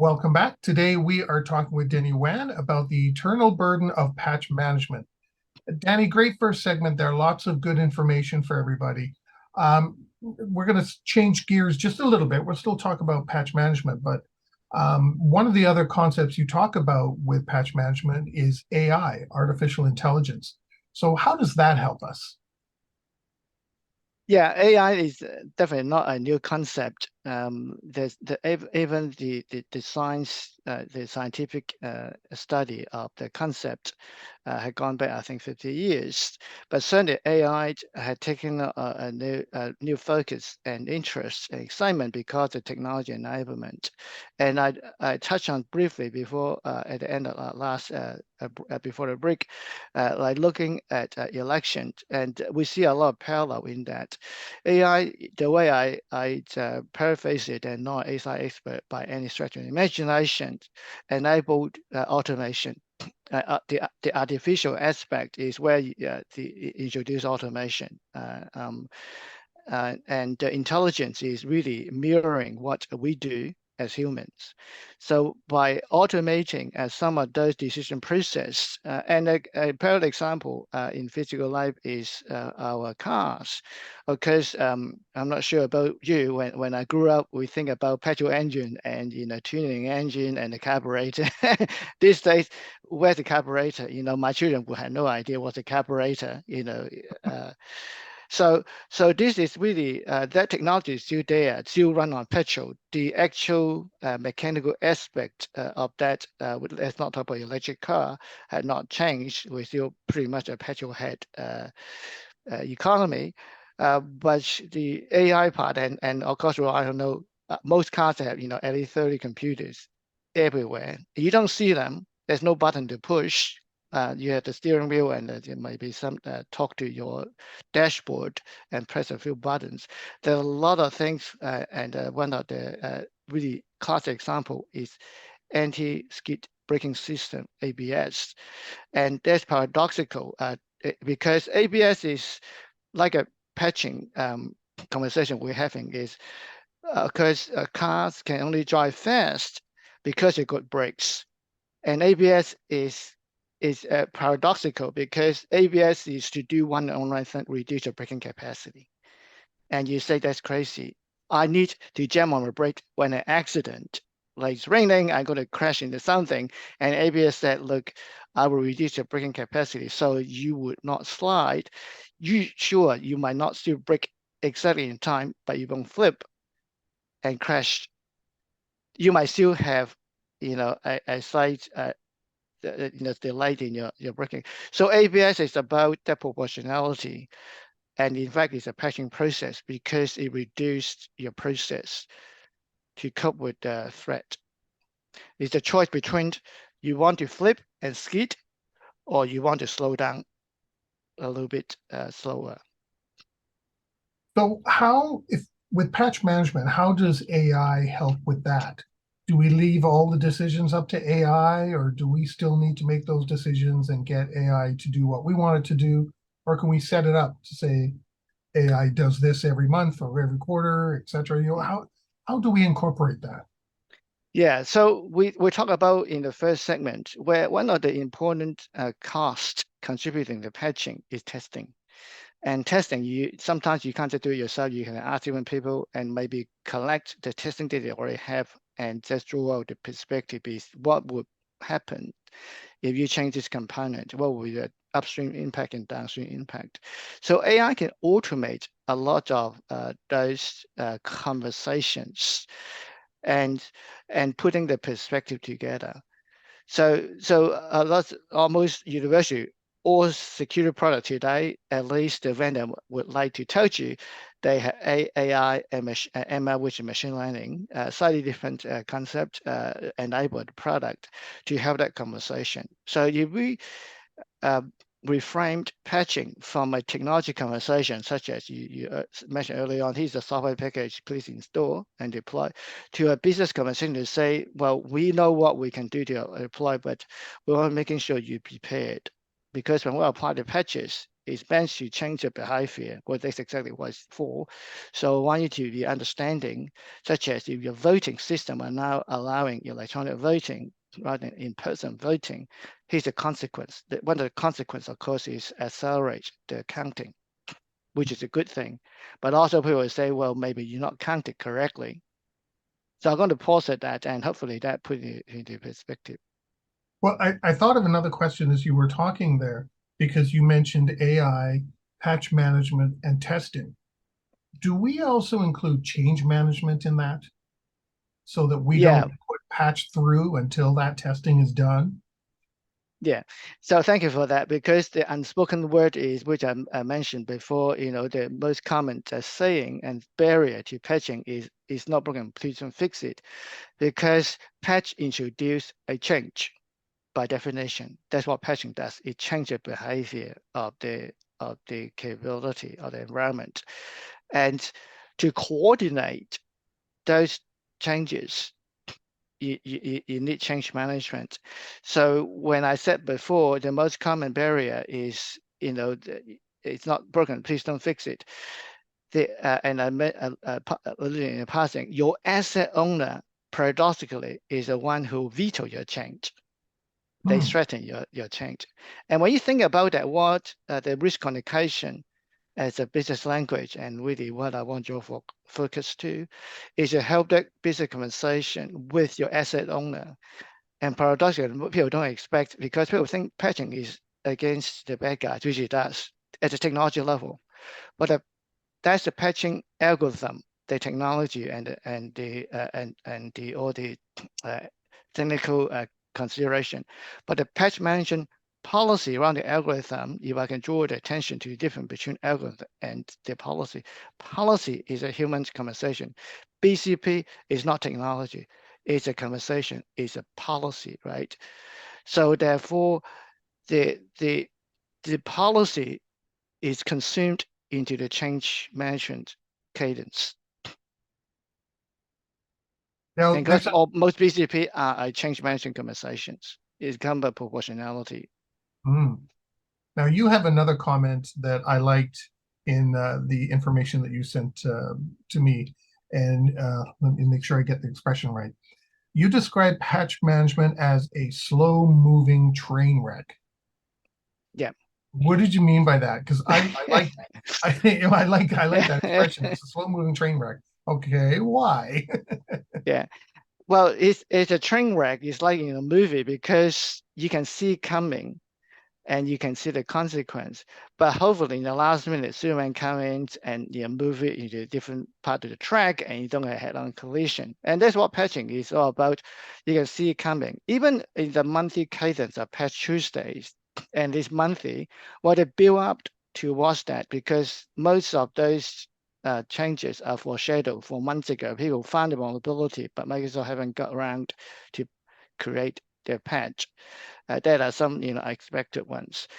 Welcome back. Today we are talking with Denny Wan about the eternal burden of patch management. Danny, great first segment there. Lots of good information for everybody. We're going to change gears just a little bit. We'll still talk about patch management, but one of the other concepts you talk about with patch management is AI, artificial intelligence. So how does that help us? Yeah, AI is definitely not a new concept. Even the science, the scientific study of the concept had gone back, I think, 50 years. But certainly AI had taken a new focus and interest and excitement because of technology enablement. And I touched on briefly before at the end of last before the break, like looking at elections, and we see a lot of parallel in that. AI, the way I paraphrase it, and not AI expert by any stretch of the imagination, enabled automation. The artificial aspect is where the introduce automation, and the intelligence is really mirroring what we do as humans. So by automating some of those decision process, and a parallel example in physical life is our cars, because I'm not sure about you. When I grew up, we think about petrol engine and tuning engine and the carburetor. These days, where's the carburetor? My children will have no idea what's a carburetor. So this is really that technology is still there, still run on petrol. The actual mechanical aspect of that, let's not talk about electric car, had not changed. We're still pretty much a petrol head economy. But the AI part and of course, well, I don't know, most cars have at least 30 computers everywhere. You don't see them. There's no button to push. You have the steering wheel, and there might be some talk to your dashboard and press a few buttons. There are a lot of things, and one of the really classic example is anti-skid braking system (ABS), and that's paradoxical because ABS is like a patching conversation we're having is because cars can only drive fast because they got brakes, and ABS is paradoxical because ABS is to do one only thing: reduce your braking capacity. And you say that's crazy. I need to jam on the brake when an accident, like it's raining, I'm going to crash into something. And ABS said, look, I will reduce your braking capacity so you would not slide. Sure, you might not still brake exactly in time, but you won't flip and crash. You might still have, a slight, delay in your braking. So ABS is about that proportionality. And in fact, it's a patching process because it reduced your process to cope with the threat. It's a choice between you want to flip and skid, or you want to slow down a little bit slower. So if with patch management, how does AI help with that? Do we leave all the decisions up to AI, or do we still need to make those decisions and get AI to do what we want it to do? Or can we set it up to say AI does this every month or every quarter, et cetera? How do we incorporate that? Yeah, so we talk about in the first segment where one of the important costs contributing to patching is testing. And testing, sometimes you can't just do it yourself. You can ask different people and maybe collect the testing data they already have and just draw out the perspective is what would happen if you change this component, what will be the upstream impact and downstream impact? So AI can automate a lot of those conversations and putting the perspective together. So that's almost universal. All security products today, at least the vendor would like to tell you, they have AI and ML, which is machine learning, slightly different concept, enabled product to have that conversation. So if we uh, reframed patching from a technology conversation, such as you mentioned earlier on, here's a software package, please install and deploy, to a business conversation to say, well, we know what we can do to deploy, but we're making sure you're prepared. Because when we apply the patches, is meant to change the behavior. Well, that's exactly what it's for. So I want you to be understanding, such as if your voting system are now allowing electronic voting rather than in-person voting, here's the consequence. One of the consequences, of course, is accelerate the counting, which is a good thing. But also people will say, well, maybe you're not counted correctly. So I'm going to pause at that, and hopefully that put it into perspective. Well, I thought of another question as you were talking there, because you mentioned AI, patch management, and testing. Do we also include change management in that so that we don't Yeah, put patch through until that testing is done? yeah. So thank you for that, because the unspoken word is, which I mentioned before, the most common saying and barrier to patching is not broken, please don't fix it, because patch introduce a change by definition. That's what patching does. It changes the behavior of the capability of the environment. And to coordinate those changes, you need change management. So when I said before, the most common barrier is, it's not broken, please don't fix it. And I met in passing, your asset owner paradoxically is the one who veto your change. They Hmm. threaten your change. And when you think about that, what the risk communication as a business language, and really what I want your focus to, is to help that business conversation with your asset owner. And paradoxically, people don't expect, because people think patching is against the bad guys, which it does at the technology level. But that's the patching algorithm, the technology, and all the uh, technical consideration. But the patch management policy around the algorithm, if I can draw the attention to the difference between algorithm and the policy. Policy is a human conversation. BCP is not technology. It's a conversation. It's a policy, right? So therefore, the policy is consumed into the change management cadence. Now, And because most BCP are change management conversations, it's come by proportionality. hmm. Now you have another comment that I liked in the information that you sent to me, and let me make sure I get the expression right. You describe patch management as a slow-moving train wreck. Yeah. What did you mean by that? Because I like I think I like that expression. It's a slow-moving train wreck. Okay, why? Yeah. Well, it's a train wreck. It's like in a movie, because you can see coming and you can see the consequence. But hopefully in the last minute, Superman comes in and move it into a different part of the track, and you don't have head-on collision. And that's what patching is all about. You can see it coming. Even in the monthly cadence of Patch Tuesdays and this monthly, what they build up towards that, because most of those changes are foreshadowed for months ago. People found the vulnerability, but Microsoft haven't got around to create their patch. There are some expected ones.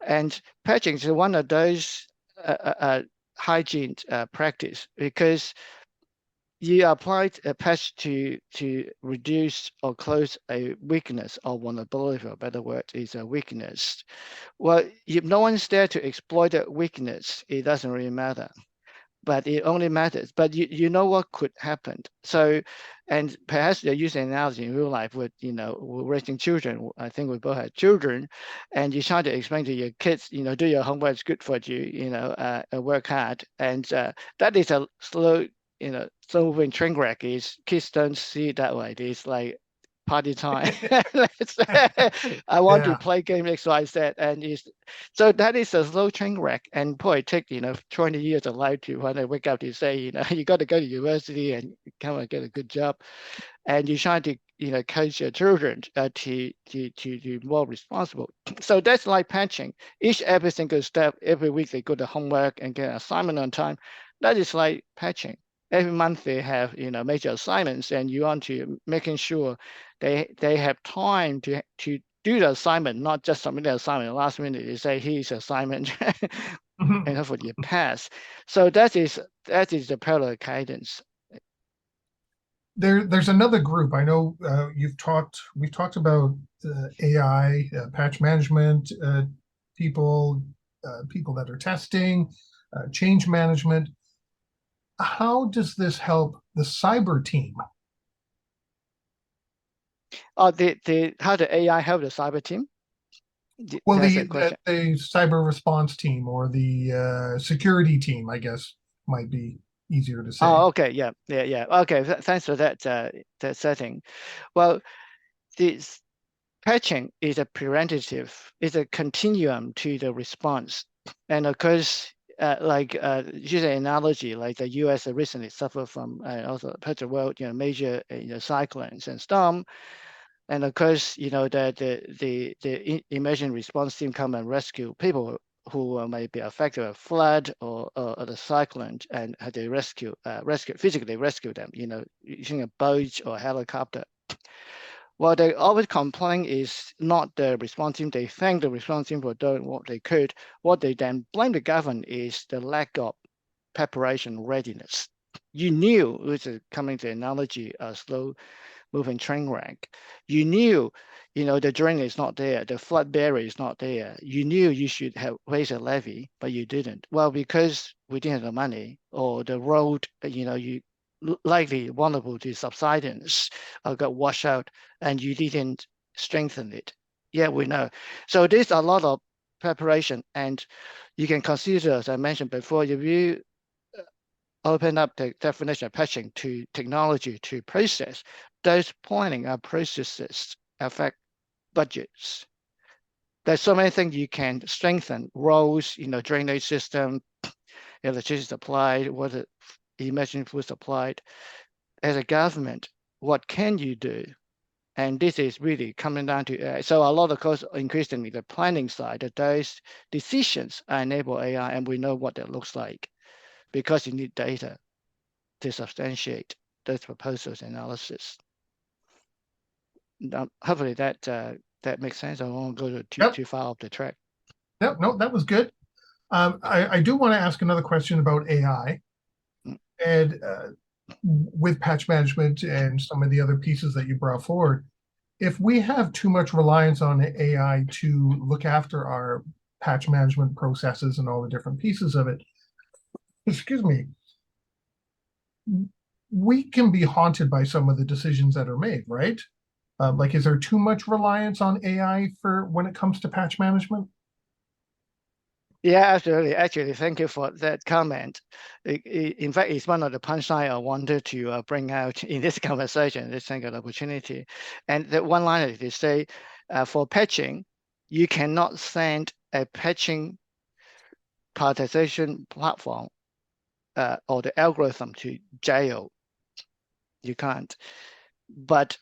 And patching is one of those hygiene practice, because you applied a patch to reduce or close a weakness or vulnerability, for a better word, is a weakness. Well, if no one's there to exploit that weakness, it doesn't really matter, but it only matters. But you know what could happen. So, and perhaps you're using analogy in real life with, raising children. I think we both had children, and you try to explain to your kids, do your homework, it's good for you, work hard. And that is a slow, slow moving train wreck. Is kids don't see it that way. It's like party time. I want to Yeah. play game X, Y, Z, and so that is a slow train wreck, and probably take 20 years of life to when I wake up to say you got to go to university and come and get a good job, and you try to coach your children to be more responsible. So that's like patching. Each every single step, every week they go to homework and get an assignment on time. That is like patching. Every month they have major assignments, and you want to making sure they have time to do the assignment, not just submit the assignment last minute. They say here's assignment, and hopefully you pass. So that is the parallel guidance. There's another group. I know we've talked about AI, patch management people. people that are testing, change management. How does this help the cyber team? Oh, how the AI help the cyber team? Well, That's the a question. the cyber response team or the security team, I guess, might be easier to say. Oh, okay, yeah. Okay, thanks for that setting. Well, this patching is a preventative, is a continuum to the response, and of course, use an analogy, like the U.S. recently suffered from also part of the world, major cyclones and storm. And of course, the emergency response team come and rescue people who may be affected by flood or the cyclone, and had to physically rescue them, using a boat or helicopter. Well, they always complain is not the response team. They thank the response team for doing what they could. What they then blame the government is the lack of preparation readiness. You knew, which is coming to analogy, slow moving train wreck. You knew, the drain is not there, the flood barrier is not there. You knew you should have raised a levy, but you didn't. Well, because we didn't have the money, or the road, you likely vulnerable to subsidence got washed out, and you didn't strengthen it. Yeah, we know. So there's a lot of preparation, and you can consider, as I mentioned before, if you open up the definition of patching to technology to process, those planning and processes affect budgets. There's so many things you can strengthen: roads, drainage system, electricity supply, water, emergency food supply. As a government, what can you do? And this is really coming down to AI. So a lot of course, increasingly the planning side, that those decisions enable AI, and we know what that looks like, because you need data to substantiate those proposals analysis. Hopefully that makes sense. I won't go Yep. too far off the track. Yep. No, that was good. I do want to ask another question about AI Mm. and with patch management and some of the other pieces that you brought forward. If we have too much reliance on AI to look after our patch management processes and all the different pieces of it, excuse me, we can be haunted by some of the decisions that are made, right? Like, is there too much reliance on AI for when it comes to patch management? Yeah, absolutely. Actually, thank you for that comment. In fact, it's one of the punchline I wanted to bring out in this conversation, this single opportunity. And the one line is they say, for patching, you cannot send a patching prioritization platform or the algorithm to jail. You can't. But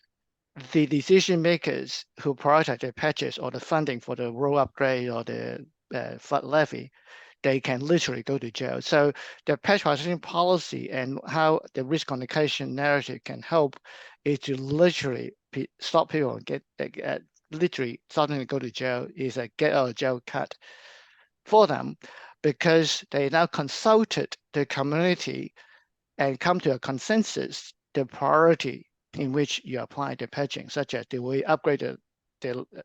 the decision makers who prioritize the patches or the funding for the road upgrade or the flood levy, they can literally go to jail. So the patch prioritization policy and how the risk communication narrative can help is to literally stop people get literally starting to go to jail, is a get out of jail card for them, because they now consulted the community and come to a consensus, the priority in which you apply the patching, such as do we upgrade the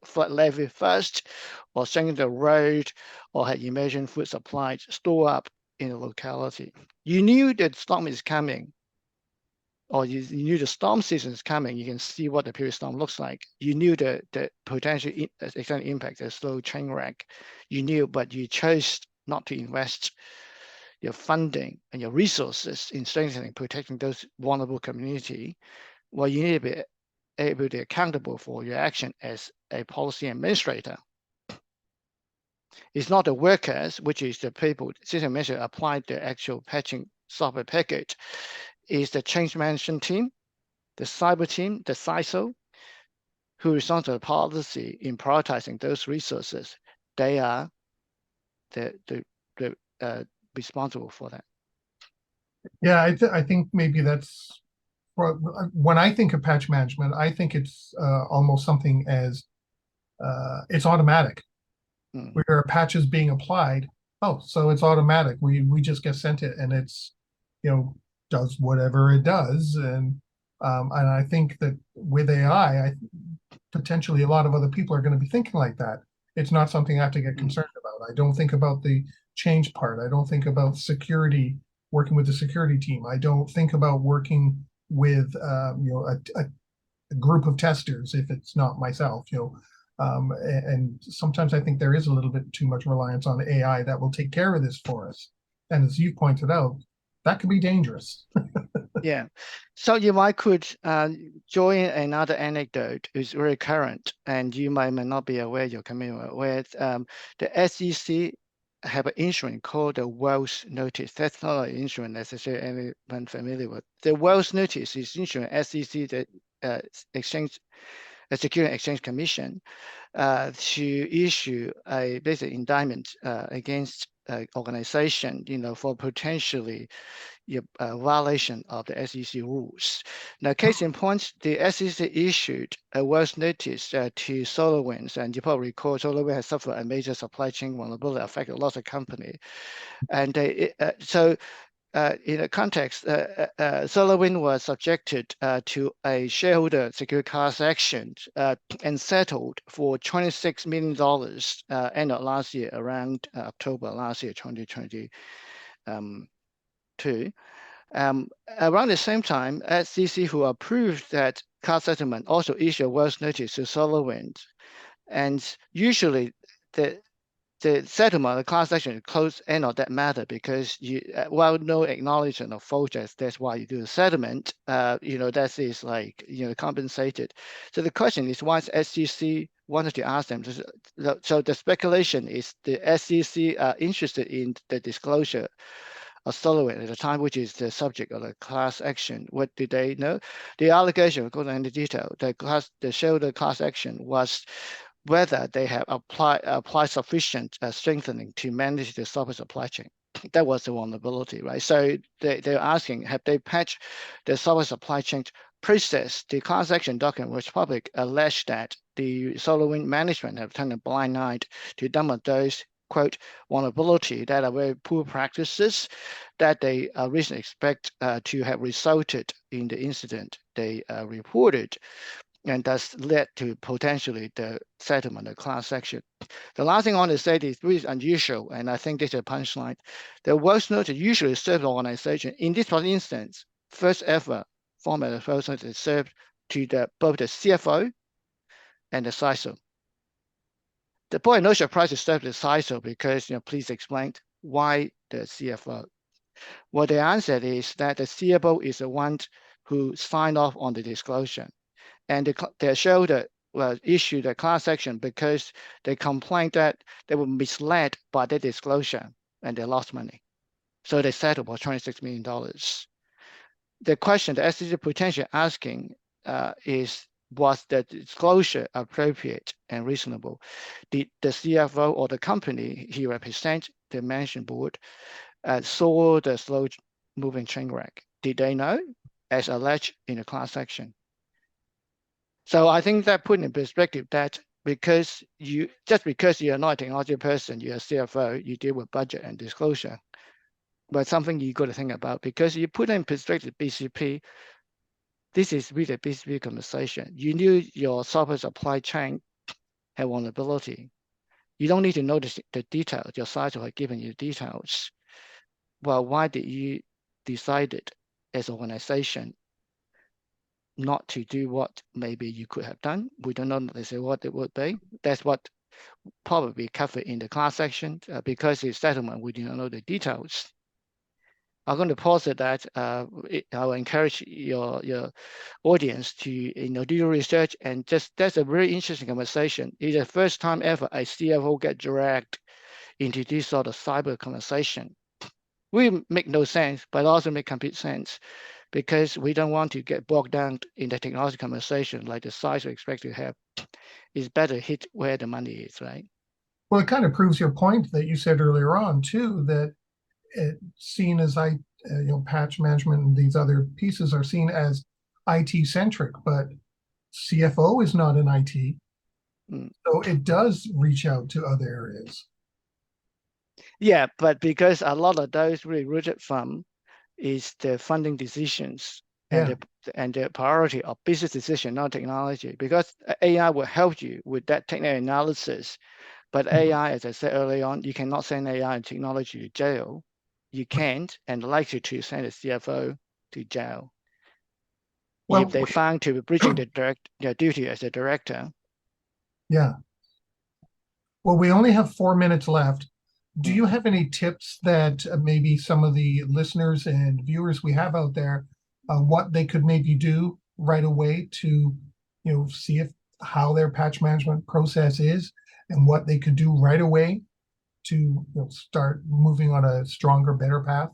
flood levy first, or strengthen the road, or have emergent food supply store up in the locality. You knew that storm is coming, or you knew the storm season is coming. You can see what the previous storm looks like. You knew the potential extended impact, the slow train wreck. You knew, but you chose not to invest your funding and your resources in strengthening, protecting those vulnerable community. Well, you need to be able to be accountable for your action as a policy administrator. It's not the workers, which is the people, system measure applied the actual patching software package. It's the change management team, the cyber team, the CISO, who responds to the policy in prioritizing those resources. They are the responsible for that. Yeah, I think maybe that's when I think of patch management, I think it's almost something as it's automatic. Mm. Where a patch is being applied, oh, so it's automatic. We just get sent it, and it's does whatever it does, and I think that with AI, potentially a lot of other people are going to be thinking like that. It's not something I have to get concerned about. I don't think about the change part. I don't think about security, working with the security team. I don't think about working with a group of testers if it's not myself. And sometimes I think there is a little bit too much reliance on AI that will take care of this for us. And as you pointed out, that can be dangerous. Yeah. So if I could join another anecdote, is very current, and you might not be aware, you're familiar with, the SEC have an instrument called the Wells Notice. That's not an instrument necessarily anyone familiar with. The Wells Notice is instrument SEC, the Exchange, Security and Exchange Commission, to issue a basic indictment against organization, for potentially violation of the SEC rules. Now, case in point, the SEC issued a Wells notice to SolarWinds, and you probably recall SolarWinds has suffered a major supply chain vulnerability, affected lots of companies. And in the context, SolarWinds was subjected to a shareholder security class action and settled for $26 million end of last year, around October last year, 2022. Around the same time, SEC, who approved that class settlement, also issued a Wells notice to SolarWinds. And usually the settlement, the class action, close end of that matter because while no acknowledgement of fault, that's why you do the settlement. That is like compensated. So the question is, why SEC wanted to ask them? So the speculation is the SEC are interested in the disclosure of SolarWinds at the time, which is the subject of the class action. What did they know? The allegation, according to the detail, the shareholder class action was whether they have applied sufficient strengthening to manage the software supply chain. That was the vulnerability, right? So they're asking, have they patched the software supply chain process? The class action document was public, alleged that the SolarWinds management have turned a blind eye to some of those, quote, vulnerability that are very poor practices that they reasonably expect to have resulted in the incident they reported, and thus led to potentially the settlement of class action. The last thing I want to say is really unusual, and I think this is a punchline. The Wells notice usually serves the organization. In this instance, first ever format of Wells notice served to both the CFO and the CISO. The point no surprise is served the CISO because, please explain why the CFO. Well, the answer is that the CFO is the one who signed off on the disclosure. And the shareholder issued a class action because they complained that they were misled by the disclosure and they lost money. So they settled for $26 million. The question the SEC potentially asking is, was the disclosure appropriate and reasonable? Did the CFO or the company he represents, the management board, saw the slow-moving train wreck? Did they know, as alleged in the class action? So I think that put in perspective that because you're not a technology person, you're a CFO, you deal with budget and disclosure. But something you got to think about, because you put in perspective BCP, this is really a BCP conversation. You knew your software supply chain had vulnerability. You don't need to know the details. Your CISO had given you details. Well, why did you decide it as an organization not to do what maybe you could have done? We don't know necessarily what it would be. That's what probably covered in the class action because it's settlement, we do not know the details. I'm going to pause at that. I will encourage your audience to do your research, and that's a very interesting conversation. It's the first time ever a CFO get dragged into this sort of cyber conversation. We make no sense, but also make complete sense, because we don't want to get bogged down in the technology conversation like the size we expect to have. It's better hit where the money is, right? Well, it kind of proves your point that you said earlier on too, that seen as patch management and these other pieces are seen as IT centric, but CFO is not in IT. So it does reach out to other areas. Yeah, but because a lot of those really rooted from is the funding decisions and the priority of business decision, not technology, because AI will help you with that technical analysis But AI, as I said early on, you cannot send AI and technology to jail. You can't and likely to send a CFO to jail. Well, If they found to be breaching their duty as a director. yeah. Well, we only have 4 minutes left. Do Mm. you have any tips that maybe some of the listeners and viewers we have out there, what they could maybe do right away to, see if how their patch management process is and what they could do right away to start moving on a stronger, better path?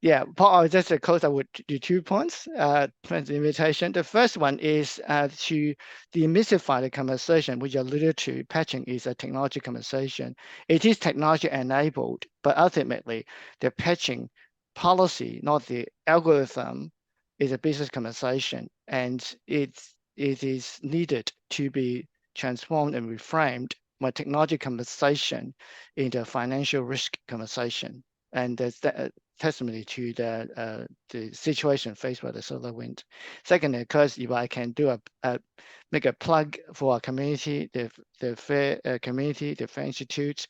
Yeah, Paul, just to close, I would do 2 points for the invitation. The first one is to demystify the conversation, which alluded to patching is a technology conversation. It is technology enabled, but ultimately the patching policy, not the algorithm, is a business conversation, and it is needed to be transformed and reframed from a technology conversation into a financial risk conversation. And there's that testimony to the situation faced by the solar wind. Secondly, because if I can do make a plug for our community, the FAIR community, the FAIR Institute,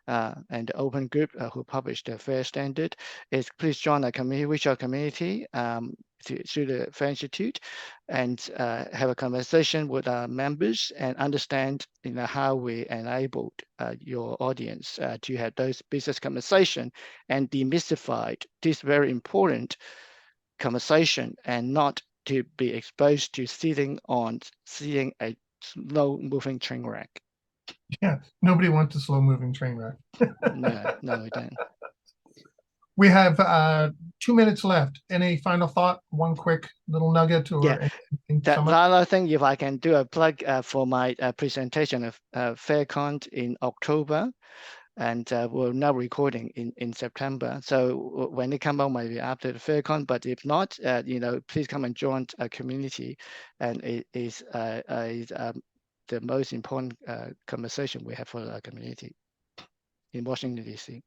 and the open group who published the FAIR standard, is please join our community, reach our community through the FAIR Institute, and have a conversation with our members and understand how we enabled your audience to have those business conversation and demystified this very important conversation and not to be exposed to seeing a slow moving train wreck. Yeah, nobody wants a slow moving train wreck. No, we don't. We have 2 minutes left. Any final thought? One quick little nugget or Yeah. anything to sum The up? other thing, if I can do a plug for my presentation of FairCon in October, and we're now recording in September. So when it comes out, might be after the FairCon, but if not, please come and join our community. And it is the most important conversation we have for our community in Washington, D.C.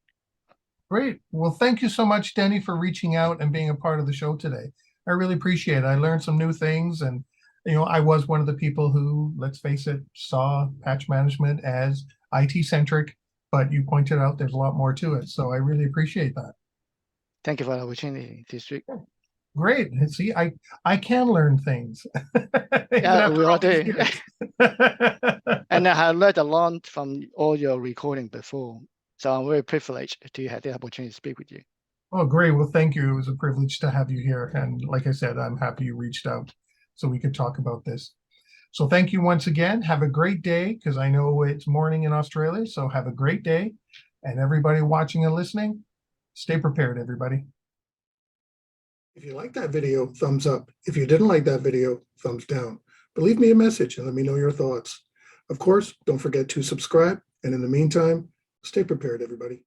Great. Well, thank you so much, Denny, for reaching out and being a part of the show today. I really appreciate it. I learned some new things, and I was one of the people who, let's face it, saw patch management as IT centric, but you pointed out there's a lot more to it. So I really appreciate that. Thank you for the opportunity to speak. Great. See, I can learn things. Yeah, we all do. years. And I have learned a lot from all your recording before. So I'm very privileged to have the opportunity to speak with you. Oh, great. Well, thank you. It was a privilege to have you here. And like I said, I'm happy you reached out so we could talk about this. So thank you once again. Have a great day, because I know it's morning in Australia. So have a great day. And everybody watching and listening, stay prepared, everybody. If you liked that video, thumbs up. If you didn't like that video, thumbs down. But leave me a message and let me know your thoughts. Of course, don't forget to subscribe. And in the meantime, stay prepared, everybody.